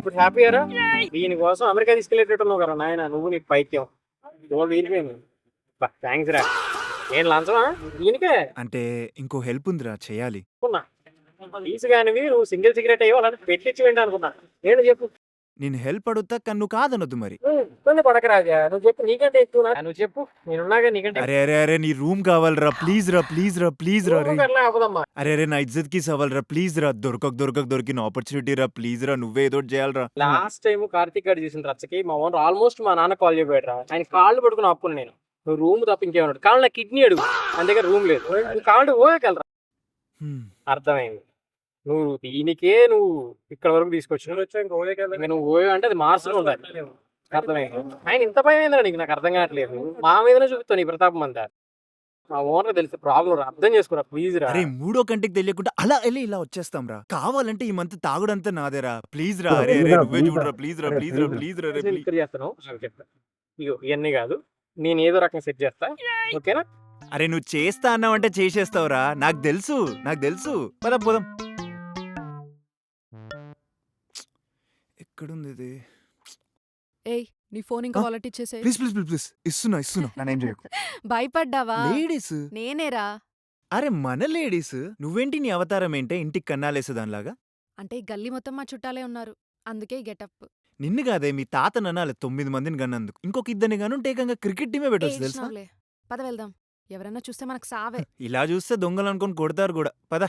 ఇప్పుడు హ్యాపీయరా? దీనికోసం అమెరికా తీసుకెళ్ళేటట్టున్నావు కదా నాయన, నువ్వు నీకు పైత్యం తోడు వీలిపోయింది. థ్యాంక్స్ రా. నేను లంచమా దీనికే అంటే ఇంకో హెల్ప్ ఉందిరా, చేయాలి. అనుకున్నా. తీసుగానివి నువ్వు సింగిల్ సిగరెట్ అయ్యో అలాంటి పెట్టించి వెంట అనుకున్నా. నేను చెప్పు. నేను హెల్ప్ అడుగుతా కానీ నువ్వు కాదనొద్దు మరి. ఇబ్బంది పడకరాజా, నువ్వు చెప్పు. నీకంటే ఎక్కువ నువ్వు చెప్పు. నేనున్నాగా నీకంటే అరే అరే అరే నీ రూమ్ కావాలరా, ప్లీజ్ రా ప్లీజ్ రా ప్లీజ్ రా రే. అవదమ్మా. అరే అరే నా ఇజ్జత్ కి సవాల్ రా, ప్లీజ్ రా. దొరికిన ఆపర్చునిటీ రా, ప్లీజ్ రా. నువ్వే ఏదో ఒకటి చేయాలరా. లాస్ట్ టైం కార్తీక్ గారు చేసిన రచ్చకి మా ఓనర్ ఆల్మోస్ట్ మా నాన్న కాల్ చేయబోయాడు రా. ఆయన కాళ్ళు పడుకుని అప్పును నేను. నువ్వు రూమ్ తప్ప ఇంకేమన్నాడు కాళ్ళు, నా కిడ్నీ అడుగు. మన దగ్గర రూమ్ లేదు. నువ్వు కాళ్ళు పోయగలరా? అర్థమైంది. నువ్వు దీనికే నువ్వు ఇక్కడ వరకు తీసుకొచ్చు. నువ్వు పోయా అంటే అది మార్చులో ఉండాలి. అర్థమైంది. ఆయన ఇంత భయం ఏంద్రా నీకు? నాకు అర్థం కావట్లేదు. మా మీదనే చూపుతావు నీ ప్రతాపం అంతా. మా ఓనర్ తెలిసి ప్రాబ్లం రా, అర్థం చేసుకోరా ప్లీజ్ రా. అరే మూడో కంటికి తెలియకుండా అలా వెళ్ళి ఇలా వచ్చేస్తాం రా. కావాలంటే ఈ మంత్ తాగుడంతా నాదేరా, ప్లీజ్ రా. అరే అరే నువ్వే చూడరా, ప్లీజ్ రా ప్లీజ్ రా ప్లీజ్ రా. ఇక్కడ చేస్తాను చెప్తా. ఇగో ఇవన్నీ కాదు, నేను ఏదో రకంగా సెట్ చేస్తా. ఓకేనా? అరే నువ్వు చేస్తా అన్నావంటే చేసేస్తావురా, నాకు తెలుసు నాకు తెలుసు. పద పోదాం. ఎక్కడుంది ఇది? ఏయ్ నీ ఫోన్ ఇంకా వాలెట్ ఇచ్చేసే. ప్లీజ్ ప్లీజ్ ప్లీజ్ ప్లీజ్ ఇస్తున్నా నన్నేం చేయకు. భయపడ్డావా? లేడీస్. నేనేరా. అరే మన లేడీస్. నువ్వేంటి నీ అవతారం ఏంటే ఇంటికి కన్నాలేసేదానిలాగా? అంటే ఈ గల్లీ మొత్తం మా చుట్టాలే ఉన్నారు, అందుకే ఈ గెటప్. నిన్ను కాదే మీ తాత ననాలి 9 మందిని కన్నందుకు. ఇంకొక ఇద్దరిని గానుంటే ఏకంగా క్రికెట్ టీమే పెట్టొచ్చు తెలుసా? ఏడ్చినావులే. పద వెళ్దాం. ఎవరన్నా చూస్తే మనకు సావే. ఇలా చూస్తే దొంగలు అనుకొని కొడతారు కూడా. పద.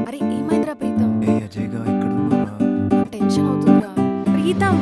అరే ఏమైందిరా ప్రీతం? ఏ అజయ్గా ఎక్కడున్నారా? నాకు టెన్షన్ అవుతుందిరా. ప్రీతం